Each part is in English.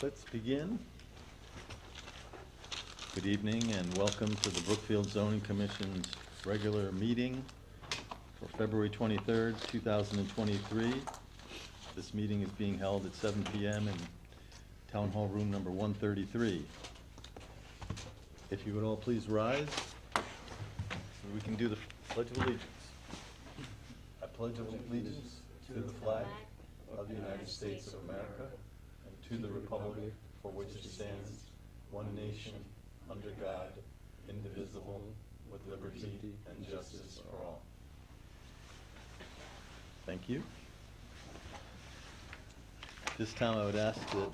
Let's begin. Good evening and welcome to the Brookfield Zoning Commission's regular meeting for February 23rd, 2023. This meeting is being held at 7 p.m. in Town Hall Room number 133. If you would all please rise so we can do the Pledge of Allegiance. I pledge allegiance to the flag of the United States of America and to the republic for which it stands, one nation, under God, indivisible, with liberty and justice for all. Thank you. This time I would ask that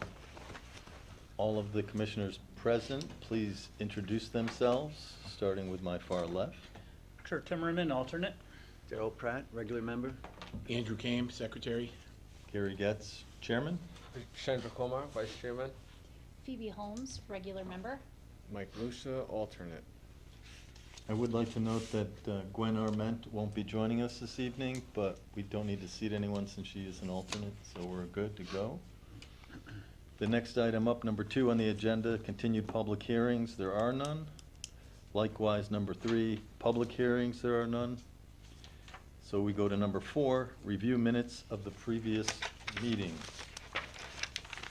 all of the commissioners present please introduce themselves, starting with my far left. Kurt Timmerman, alternate. Daryl Pratt, regular member. Andrew Kame, secretary. Gary Getz, chairman. Chandra Kumar, Vice Chairman. Phoebe Holmes, regular member. Mike Lucia, alternate. I would like to note that Gwen Arment won't be joining us this evening, but we don't need to seat anyone since she is an alternate, so we're good to go. The next item up, number 2 on the agenda, continued public hearings. There are none. Likewise, number 3, public hearings. There are none. So we go to number 4, review minutes of the previous meeting.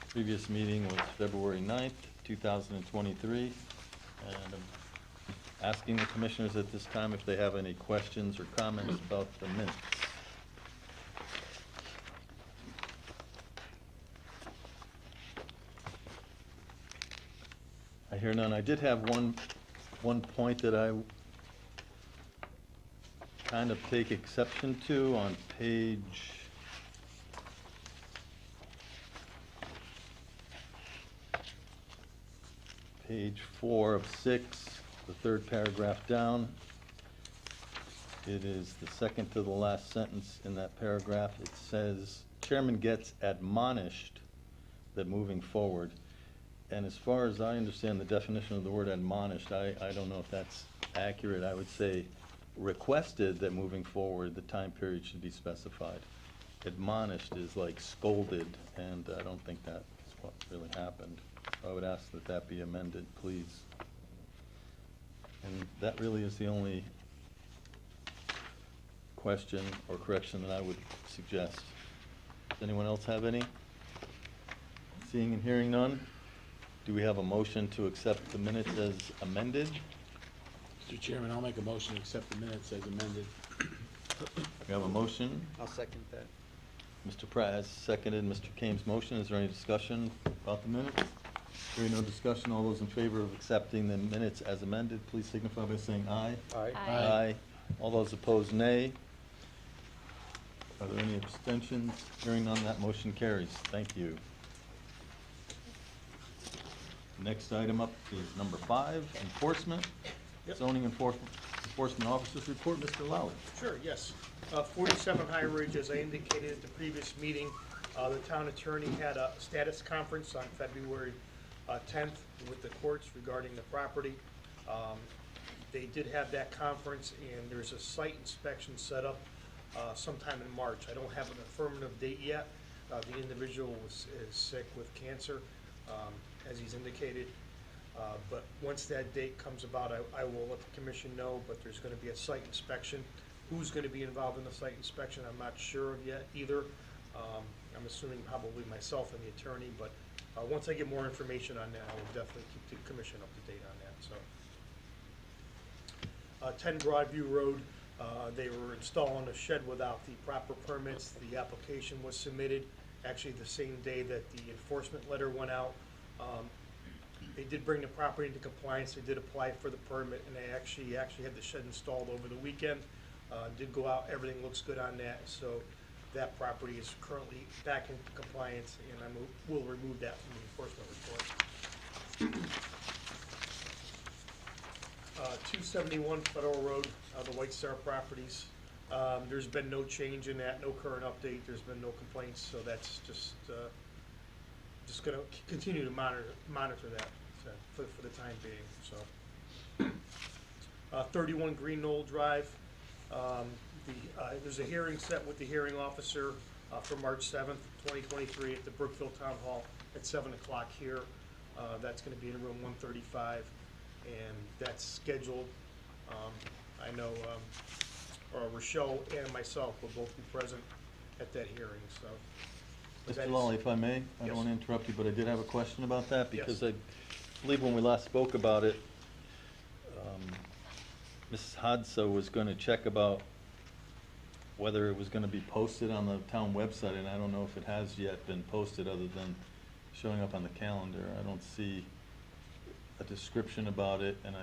Previous meeting was February 9th, 2023, and I'm asking the commissioners at this time if they have any questions or comments about the minutes. I hear none. I did have one point that I kind of take exception to on page page 4 of 6, the third paragraph down. It is the second to the last sentence in that paragraph. It says, Chairman Getz admonished that moving forward. And as far as I understand the definition of the word admonished, I don't know if that's accurate. I would say requested that moving forward the time period should be specified. Admonished is like scolded, and I don't think that's what really happened. I would ask that that be amended, please. And that really is the only question or correction that I would suggest. Does anyone else have any? Seeing and hearing none, do we have a motion to accept the minutes as amended? Mr. Chairman, I'll make a motion to accept the minutes as amended. We have a motion. I'll second that. Mr. Pratt has seconded Mr. Kame's motion. Is there any discussion about the minutes? Hearing no discussion, all those in favor of accepting the minutes as amended, please signify by saying aye. Aye. Aye. All those opposed, nay. Are there any abstentions? Hearing none, that motion carries. Thank you. Next item up is number 5, enforcement. Yep. Zoning enforcement officers report. Mr. Lally. Sure, yes. 47 High Ridge, as I indicated at the previous meeting, the town attorney had a status conference on February 10th with the courts regarding the property. They did have that conference, and there's a site inspection set up sometime in March. I don't have an affirmative date yet. The individual is sick with cancer, as he's indicated. But once that date comes about, I will let the commission know, but there's going to be a site inspection. Who's going to be involved in the site inspection, I'm not sure of yet either. I'm assuming probably myself and the attorney, but once I get more information on that, I will definitely keep the commission up to date on that. So, 10 Broadview Road, they were installing a shed without the proper permits. The application was submitted actually the same day that the enforcement letter went out. They did bring the property into compliance. They did apply for the permit, and they actually had the shed installed over the weekend. Did go out. Everything looks good on that. So that property is currently back in compliance, and I will remove that from the enforcement report. 271 Federal Road, the White Star Properties. There's been no change in that, no current update. There's been no complaints, so that's just going to continue to monitor that for the time being. So, 31 Green Knoll Drive. There's a hearing set with the hearing officer for March 7th, 2023 at the Brookfield Town Hall at 7 o'clock here. That's going to be in room 135, and that's scheduled. I know Rochelle and myself will both be present at that hearing, so. but that Mr. is- Lawley, if I may, I Yes. don't want to interrupt you, but I did have a question about that, Yes. because I believe when we last spoke about it, Mrs. Hodso was going to check about whether it was going to be posted on the town website, and I don't know if it has yet been posted, other than showing up on the calendar. I don't see a description about it, and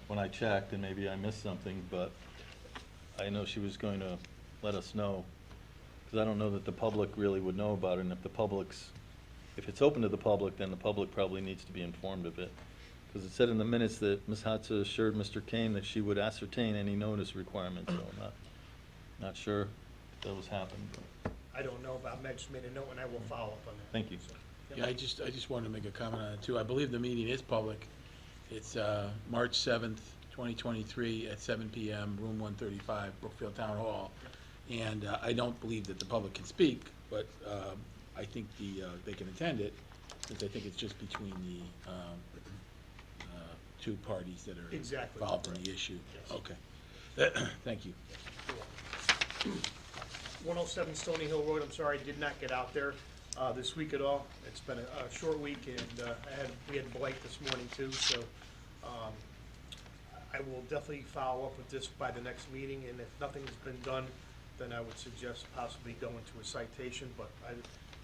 when I checked, and maybe I missed something, but I know she was going to let us know, because I don't know that the public really would know about it, and if it's open to the public, then the public probably needs to be informed of it. Because it said in the minutes that Ms. Hodsa assured Mr. Kane that she would ascertain any notice requirements, so I'm not sure if those happened, but I don't know about, I just made a note, and I will follow up on that. Thank you. So, Yeah, I just wanted to make a comment on it too. I believe the meeting is public. It's March 7th, 2023 at 7 PM, room 135, Brookfield Town Hall. And I don't believe that the public can speak, but I think they can attend it, since I think it's just between the two parties that are Exactly, involved in correct. the issue. Yes. Okay. Thank you. 107 Stony Hill Road, I'm sorry, I did not get out there this week at all. It's been a short week, and we had blight this morning too, so I will definitely follow up with this by the next meeting, and if nothing's been done, then I would suggest possibly going to a citation, but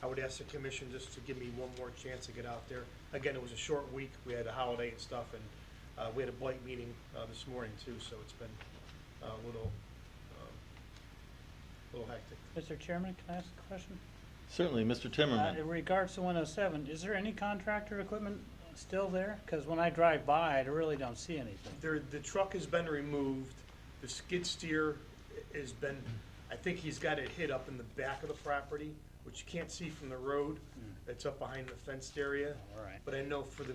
I would ask the commission just to give me one more chance to get out there. Again, it was a short week, we had a holiday and stuff, and we had a blight meeting this morning too, so it's been a little hectic. Mr. Chairman, can I ask a question? certainly, Mr. In Timmerman. regards to 107, is there any contractor equipment still there? Because when I drive by, I really don't see anything. The truck has been removed, the skid steer has been, I think he's got it hid up in the back of the property, which you can't see from the road. It's up behind the fenced area. All right. But I know for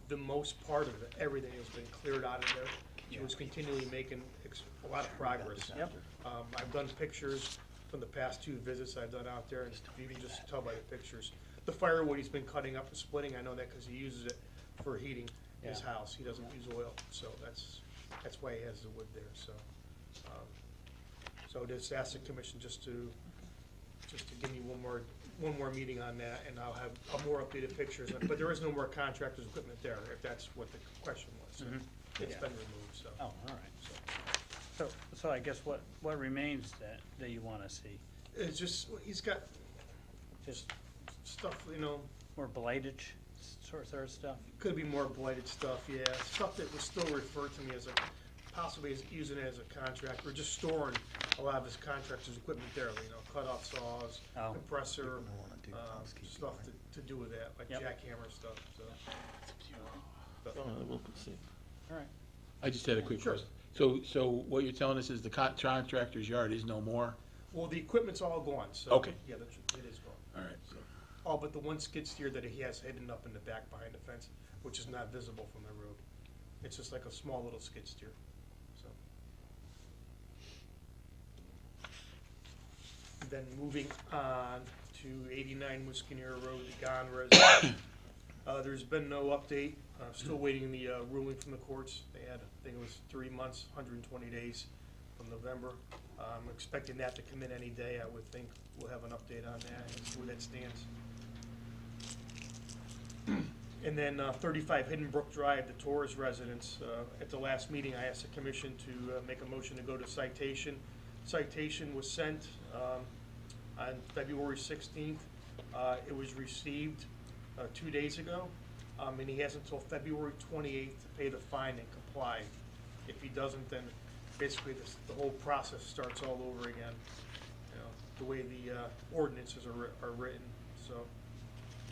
the most part of it, everything has been cleared out of there. He was continually making a lot of progress. Yep. I've done pictures from the past 2 visits I've done out there, and you can just tell by the pictures. The firewood he's been cutting up and splitting, I know that because he uses it for heating his Yeah. house. He doesn't use oil, so that's why he has the wood there, so. So just ask the commission just to give me one more meeting on that, and I'll have a more updated pictures. But there is no more contractor's equipment there, if that's what the question was. It's Yeah. been removed, so. Oh, all right. So I guess what remains that you want to see? It's just, he's got Just stuff, more blightage sort of stuff? could be more blighted stuff, yeah. Stuff that was still referred to me as possibly as using it as a contractor, or just storing a lot of his contractor's equipment there, cut-off saws, Oh. compressor, stuff to do with that, like Yep. jackhammer stuff, so. But- We'll see. All right. I just had a quick Sure. question. So what you're telling us is the contractor's yard is no more? Well, the equipment's all gone, so. Okay. Yeah, it is gone. All right, so, All but the one skid steer that he has hidden up in the back behind the fence, which is not visible from the road. It's just like a small little skid steer, so. Then moving on to 89 Muscanier Road, the Gone residence. There's been no update, still waiting the ruling from the courts. They had, I think it was 3 months, 120 days from November. I'm expecting that to come in any day. I would think we'll have an update on that and see where that stands. And then 35 Hidden Brook Drive, the Torres residence. At the last meeting, I asked the commission to make a motion to go to citation. Citation was sent on February 16th. It was received 2 days ago, and he has until February 28th to pay the fine and comply. If he doesn't, then basically the whole process starts all over again, the way the ordinances are written, so.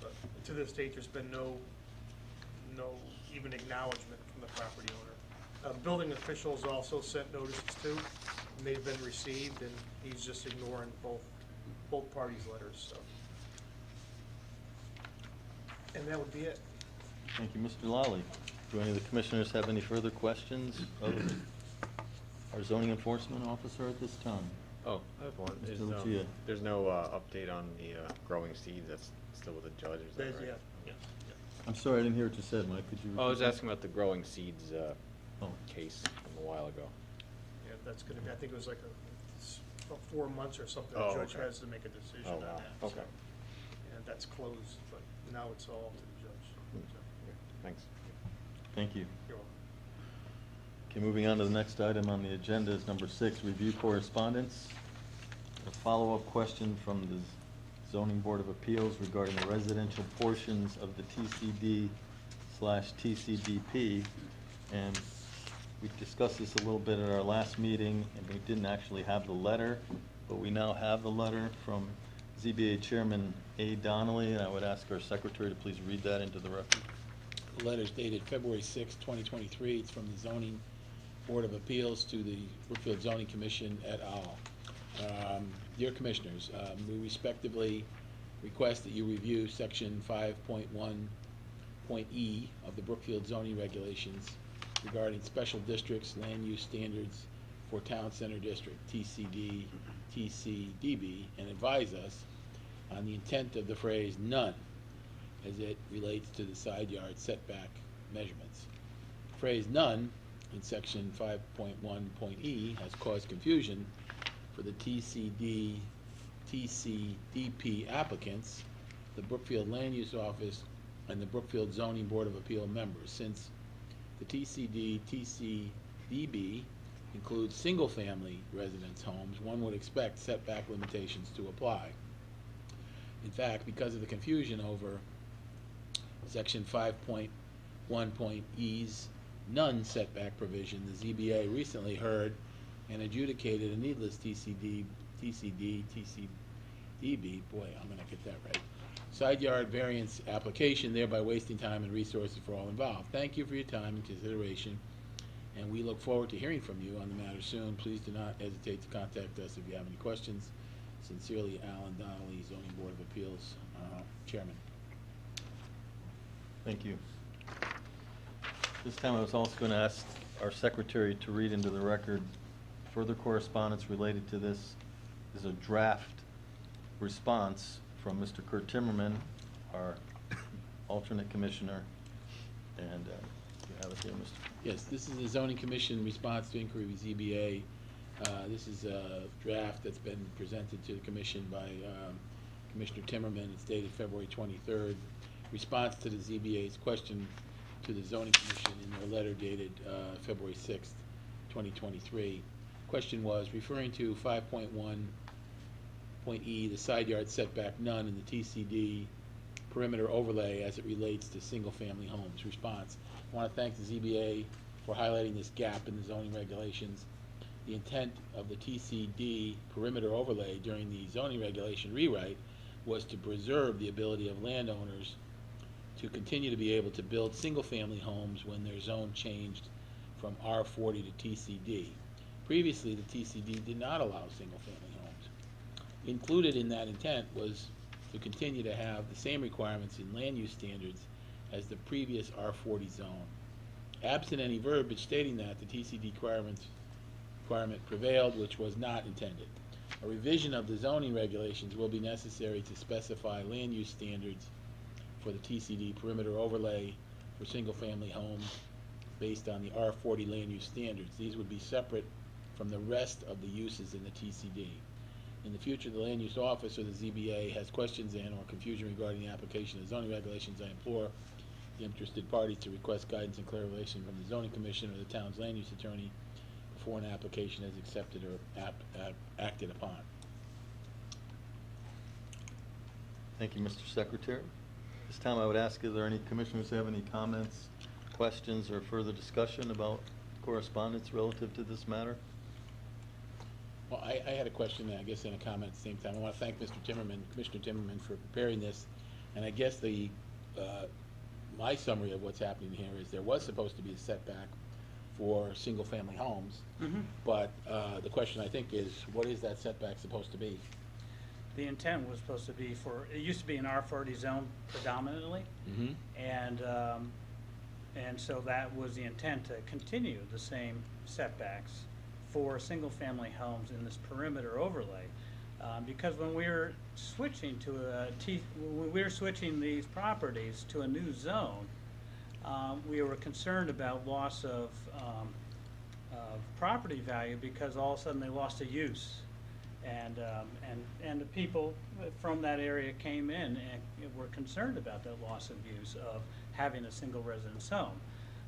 But to this date, there's been no even acknowledgement from the property owner. Building officials also sent notices too, and they've been received, and he's just ignoring both parties' letters, so. And that would be it. Thank you, Mr. Lawley. Do any of the commissioners have any further questions of our zoning enforcement officer at this time? Oh, I have one. Mr. Lucia. There's no update on the growing seeds. That's still with the judge, is that There's- right? yeah. I'm sorry, I didn't hear what you said, Mike, could you? Oh, I was repeat that? asking about the growing seeds Oh. case from a while ago. Yeah, that's gonna be, I think it was like about 4 months or something, the Oh, judge okay. has to make a decision Oh, on wow. that. so. Okay. And that's closed, but now it's all to the judge. So, Okay, thanks. Thank you. you're welcome. Okay, moving on to the next item on the agenda is number 6, review correspondence. A follow-up question from the Zoning Board of Appeals regarding the residential portions of the TCD/TCDP. And we discussed this a little bit at our last meeting, and we didn't actually have the letter, but we now have the letter from ZBA Chairman A. Donnelly, and I would ask our secretary to please read that into the record. The letter is dated February 6, 2023. It's from the Zoning Board of Appeals to the Brookfield Zoning Commission et al. Dear Commissioners, we respectively request that you review Section 5.1.E of the Brookfield zoning regulations regarding special districts, land use standards for Town Center District, TCD, TCDB, and advise us on the intent of the phrase "none" as it relates to the side yard setback measurements. The phrase "none" in Section 5.1.E has caused confusion for the TCDP applicants, the Brookfield Land Use Office, and the Brookfield Zoning Board of Appeal members, since the TCDP includes single-family residence homes. One would expect setback limitations to apply. In fact, because of the confusion over Section 5.1.E's none setback provision, the ZBA recently heard and adjudicated a needless TCDB, boy, I'm gonna get that right, side yard variance application, thereby wasting time and resources for all involved. Thank you for your time and consideration, and we look forward to hearing from you on the matter soon. Please do not hesitate to contact us if you have any questions. Sincerely, Alan Donnelly, Zoning Board of Appeals, Chairman. Thank you. This time I was also going to ask our secretary to read into the record further correspondence related to this. Is a draft response from Mr. Kurt Timmerman, our alternate commissioner, and you have it here, Mr. Yes, this is the zoning commission response to inquiry with ZBA. This is a draft that's been presented to the commission by Commissioner Timmerman. It's dated February 23rd. Response to the ZBA's question to the zoning commission in their letter dated February 6th, 2023. Question was referring to 5.1.E, the side yard setback none in the TCD perimeter overlay as it relates to single-family homes. Response: I want to thank the ZBA for highlighting this gap in the zoning regulations. The intent of the TCD perimeter overlay during the zoning regulation rewrite was to preserve the ability of landowners to continue to be able to build single-family homes when their zone changed from R40 to TCD. Previously, the TCD did not allow single-family homes. Included in that intent was to continue to have the same requirements in land use standards as the previous R40 zone. Absent any verbiage stating that, the TCD requirement prevailed, which was not intended. A revision of the zoning regulations will be necessary to specify land use standards for the TCD perimeter overlay for single-family homes based on the R40 land use standards. These would be separate from the rest of the uses in the TCD. In the future, the Land Use Office or the ZBA has questions and or confusion regarding the application of zoning regulations. I implore the interested parties to request guidance and clarification from the Zoning Commission or the town's land use attorney before an application is accepted or acted upon. Thank you, Mr. Secretary. This time I would ask, is there any commissioners who have any comments, questions, or further discussion about correspondence relative to this matter? Well, I had a question, I guess, and a comment at the same time. I want to thank Mr. Timmerman, Commissioner Timmerman, for preparing this. And I guess my summary of what's happening here is there was supposed to be a setback for single-family homes. But the question, I think, is what is that setback supposed to be? The intent was supposed to be for, it used to be an R40 zone predominantly, and so that was the intent, to continue the same setbacks for single-family homes in this perimeter overlay. Because when we were switching to when we were switching these properties to a new zone, we were concerned about loss of property value because all of a sudden they lost a use. And the people from that area came in and were concerned about that loss of use of having a single residence home.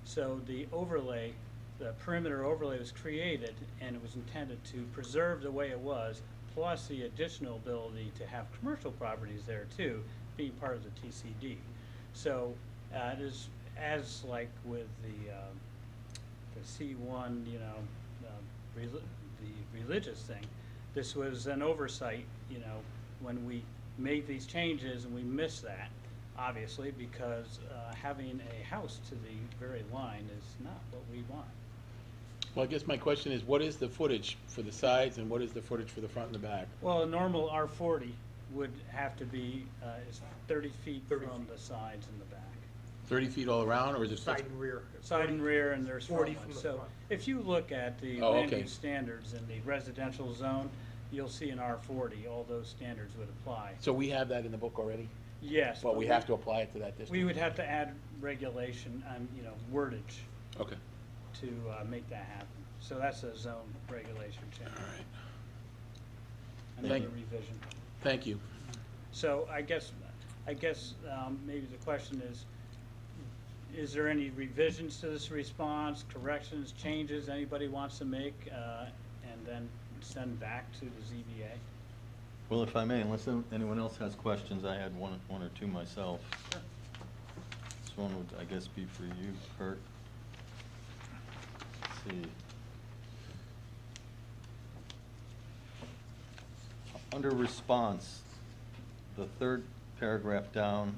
So the overlay, the perimeter overlay was created, and it was intended to preserve the way it was, plus the additional ability to have commercial properties there too, being part of the TCD. So it is as like with the C1, the religious thing. This was an oversight, when we made these changes, and we missed that, obviously, because having a house to the very line is not what we want. Well, I guess my question is, what is the footage for the sides and what is the footage for the front and the back? Well, a normal R40 would have to be, is 30 feet from the sides and the back. 30 feet all around, or is it? Side and rear. Side and rear, and there's 40 front from ones. the So front. if you look at the Oh, land okay. use standards in the residential zone, you'll see an R40, all those standards would apply. So we have that in the book already? Yes. But we have to apply it to that district? We would have to add regulation and, wordage Okay, to make that happen. So that's a zone regulation change. all right. Another Thank- revision. Thank you. So I guess maybe the question is there any revisions to this response, corrections, changes anybody wants to make, and then send back to the ZBA? Well, if I may, unless anyone else has questions, I had one or two myself. This one would, I guess, be for you, Kurt. Let's see. Under response, the third paragraph down,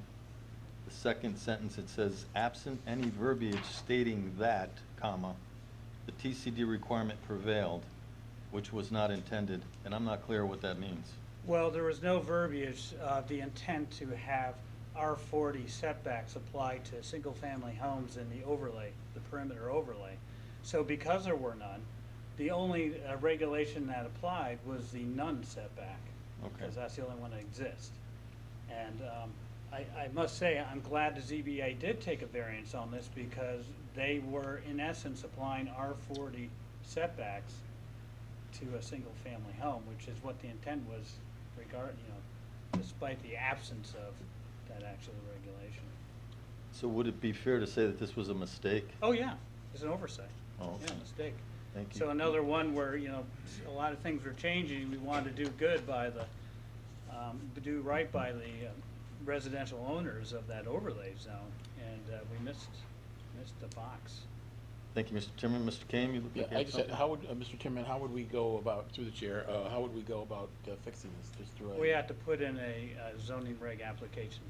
the second sentence, it says, absent any verbiage stating that, comma, the TCD requirement prevailed, which was not intended, and I'm not clear what that means. Well, there was no verbiage of the intent to have R40 setbacks applied to single-family homes in the overlay, the perimeter overlay. So because there were none, the only regulation that applied was the none setback. Okay. Because that's the only one that exists. And I must say, I'm glad the ZBA did take a variance on this because they were, in essence, applying R40 setbacks to a single-family home, which is what the intent was despite the absence of that actual regulation. So would it be fair to say that this was a mistake? Oh, yeah, it's an oversight. Oh, okay. Yeah, mistake. Thank you. So another one where, a lot of things were changing, we wanted to do good by do right by the residential owners of that overlay zone, and we missed the box. Thank you, Mr. Timmerman. Mr. Kane, you look Yeah, like you I had just said, something? how would, Mr. Chairman, how would we go about, through the chair, how would we go about fixing this? Just through a? We had to put in a zoning reg application.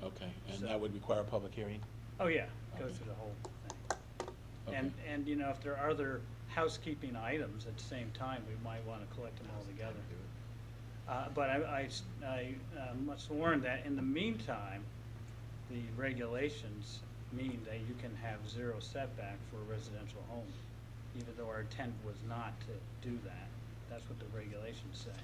Okay, and So- that would require a public hearing? Oh, yeah, go Okay. through the whole thing. Okay. And, if there are other housekeeping items at the same time, we might want to collect them all together. But I must warn that in the meantime, the regulations mean that you can have zero setback for a residential home, even though our intent was not to do that. That's what the regulations say.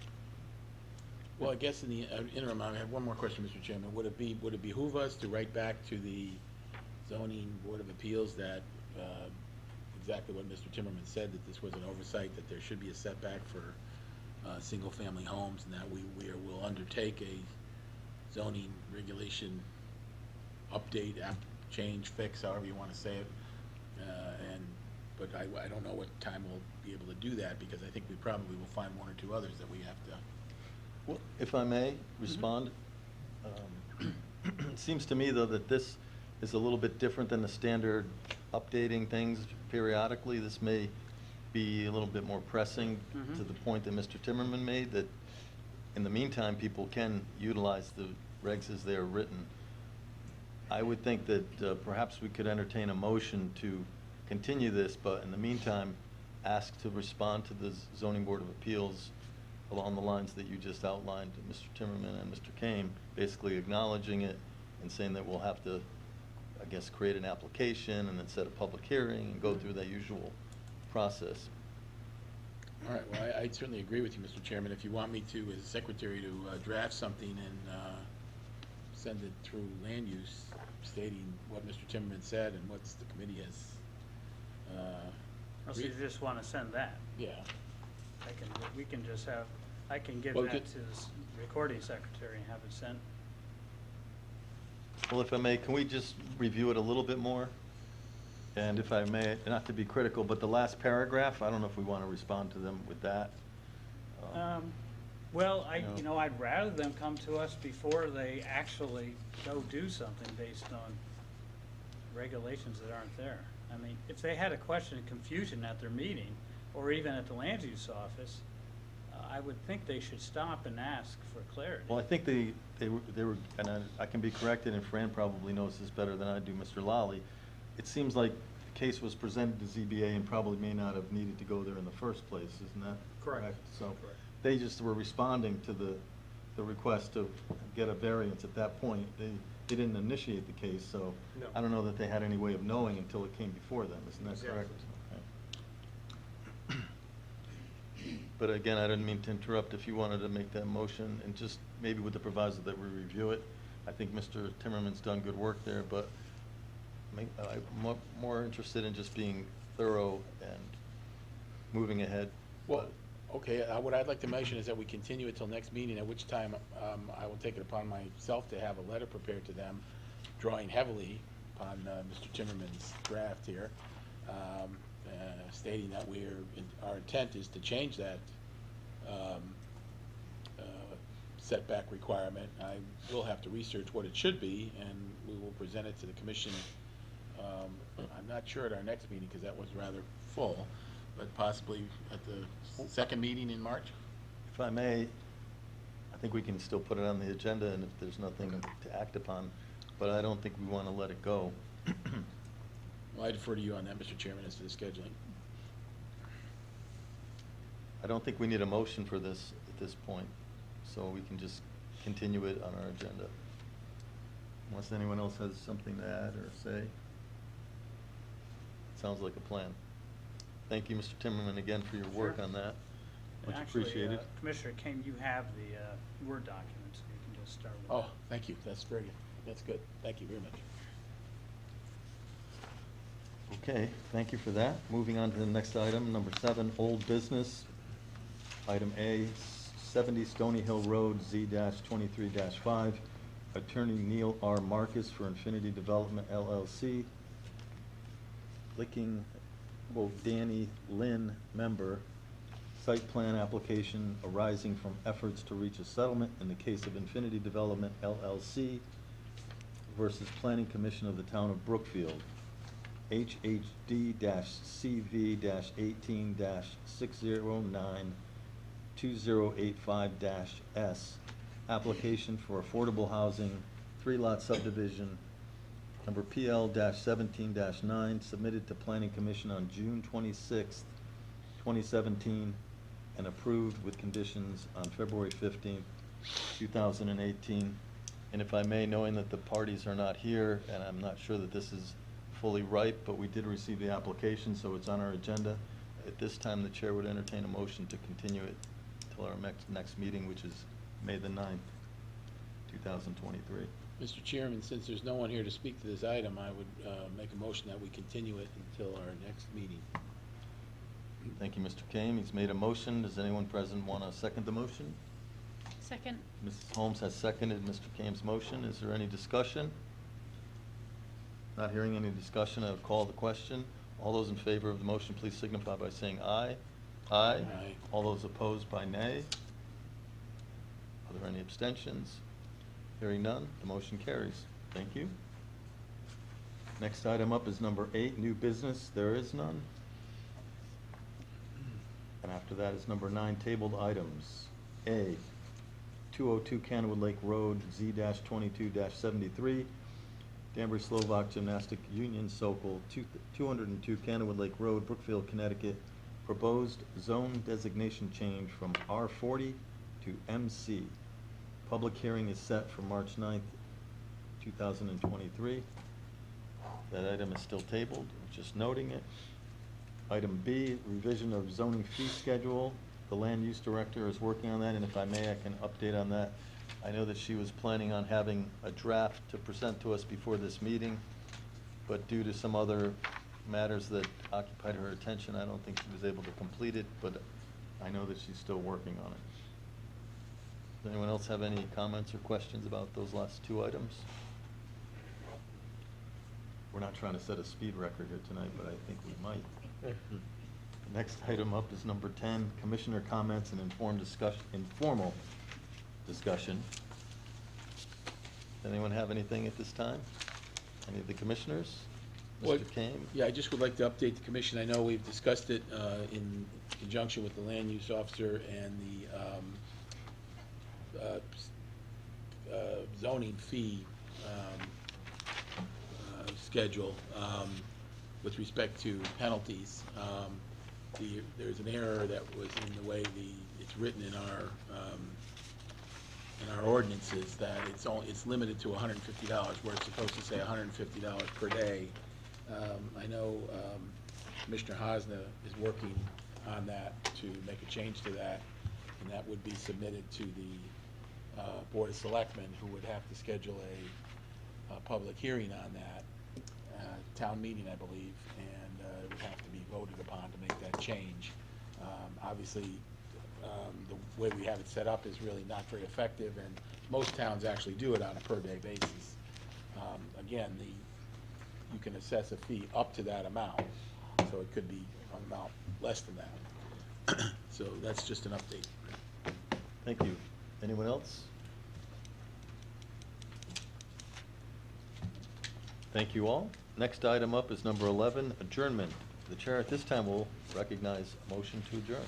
Well, I guess in the interim, I have one more question, Mr. Chairman. Would it behoove us to write back to the zoning board of appeals that, exactly what Mr. Timmerman said, that this was an oversight, that there should be a setback for, single-family homes, and that we will undertake a zoning regulation update, change, fix, however you want to say it. But I don't know what time we'll be able to do that, because I think we probably will find one or two others that we have to. Well, if I may respond, it seems to me, though, that this is a little bit different than the standard updating things periodically. This may be a little bit more pressing to the point that Mr. Timmerman made, that in the meantime, people can utilize the regs as they are written. I would think that perhaps we could entertain a motion to continue this, but in the meantime, ask to respond to the Zoning Board of Appeals along the lines that you just outlined, Mr. Timmerman and Mr. Kane, basically acknowledging it and saying that we'll have to, I guess, create an application and then set a public hearing and go through that usual process. All right, well, I certainly agree with you, Mr. Chairman. If you want me to, as secretary, to draft something and send it through land use stating what Mr. Timmerman said and what the committee has, So you just wanna send that? yeah. We can just have, I can give Well, that good. to the recording secretary and have it sent. Well, if I may, can we just review it a little bit more? And if I may, not to be critical, but the last paragraph, I don't know if we want to respond to them with that. Well, No. I'd rather them come to us before they actually go do something based on regulations that aren't there. I mean, if they had a question of confusion at their meeting, or even at the land use office, I would think they should stop and ask for clarity. Well, I think they were, and I can be corrected, and Fran probably knows this better than I do, Mr. Lally. It seems like the case was presented to ZBA and probably may not have needed to go there in the first place, isn't that correct? Correct. So Correct. they just were responding to the request to get a variance at that point. They didn't initiate the case, so No. I don't know that they had any way of knowing until it came before them, isn't that Exactly. correct? Okay. But again, I didn't mean to interrupt. If you wanted to make that motion, and just maybe with the proviso that we review it. I think Mr. Timmerman's done good work there, but I'm more interested in just being thorough and moving ahead. Well, okay, what I'd like to mention is that we continue it till next meeting, at which time I will take it upon myself to have a letter prepared to them, drawing heavily upon Mr. Timmerman's draft here, stating that our intent is to change that setback requirement. I will have to research what it should be, and we will present it to the commission. I'm not sure at our next meeting, because that was rather full, but possibly at the second meeting in March. If I may, I think we can still put it on the agenda, and if there's nothing to act upon, but I don't think we want to let it go. Well, I defer to you on that, Mr. Chairman, as to the scheduling. I don't think we need a motion for this at this point, so we can just continue it on our agenda. Unless anyone else has something to add or say. Sounds like a plan. Thank you, Mr. Timmerman, again for your work Sure. on that. Much Actually, appreciated. Commissioner Kane, you have the Word document, so you can just start with Oh, that. thank you, that's very good, that's good, thank you very much. Okay, thank you for that. Moving on to the next item, number 7, old business. Item A, 70 Stony Hill Road, Z-23-5. Attorney Neil R. Marcus for Infinity Development LLC. Danny Lynn, member. Site plan application arising from efforts to reach a settlement in the case of Infinity Development LLC versus Planning Commission of the Town of Brookfield. HHD-CV-18-609-2085-S. Application for affordable housing, 3-lot subdivision, number PL-17-9, submitted to Planning Commission on June 26th, 2017, and approved with conditions on February 15th, 2018. And if I may, knowing that the parties are not here, and I'm not sure that this is fully ripe, but we did receive the application, so it's on our agenda. At this time, the chair would entertain a motion to continue it till our next meeting, which is May the 9th, 2023. Mr. Chairman, since there's no one here to speak to this item, I would make a motion that we continue it until our next meeting. Thank you, Mr. Kane. He's made a motion. Does anyone present want to second the motion? Second. Mrs. Holmes has seconded Mr. Kame's motion. Is there any discussion? Not hearing any discussion, I would call the question. All those in favor of the motion, please signify by saying aye. Aye. Aye. All those opposed by nay. Are there any abstentions? Hearing none, the motion carries. Thank you. Next item up is number 8, new business. There is none. And after that is number 9, tabled items. A, 202 Canwood Lake Road, Z-22-73, Danbury Slovak Gymnastic Union Sokol, 202 Canwood Lake Road, Brookfield, Connecticut. Proposed zone designation change from R40 to MC. Public hearing is set for March 9th, 2023. That item is still tabled, just noting it. Item B, revision of zoning fee schedule. The land use director is working on that, and if I may, I can update on that. I know that she was planning on having a draft to present to us before this meeting, but due to some other matters that occupied her attention, I don't think she was able to complete it, but I know that she's still working on it. Does anyone else have any comments or questions about those last two items? We're not trying to set a speed record here tonight, but I think we might. The next item up is number 10, commissioner comments and informal discussion. Does anyone have anything at this time? Any of the commissioners? Well, Mr. Kane? Yeah, I just would like to update the commission. I know we've discussed it in conjunction with the land use officer and the zoning fee schedule with respect to penalties. There's an error that was in the way it's written in our ordinances, that it's limited to $150, where it's supposed to say $150 per day. I know Commissioner Hosna is working on that to make a change to that, and that would be submitted to the Board of Selectmen, who would have to schedule a public hearing on that, town meeting, I believe, and it would have to be voted upon to make that change. Obviously, the way we have it set up is really not very effective, and most towns actually do it on a per-day basis. Again, you can assess a fee up to that amount, so it could be an amount less than that. So that's just an update. Thank you. Anyone else? Thank you all. Next item up is number 11, adjournment. The chair at this time will recognize a motion to adjourn.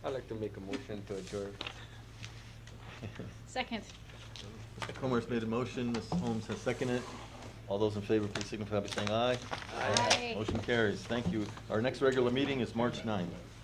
I'd like to make a motion to adjourn. Second. Mr. Comer's made a motion, Ms. Holmes has seconded it. All those in favor, please signify by saying aye. Aye. Motion carries. Thank you. Our next regular meeting is March 9th.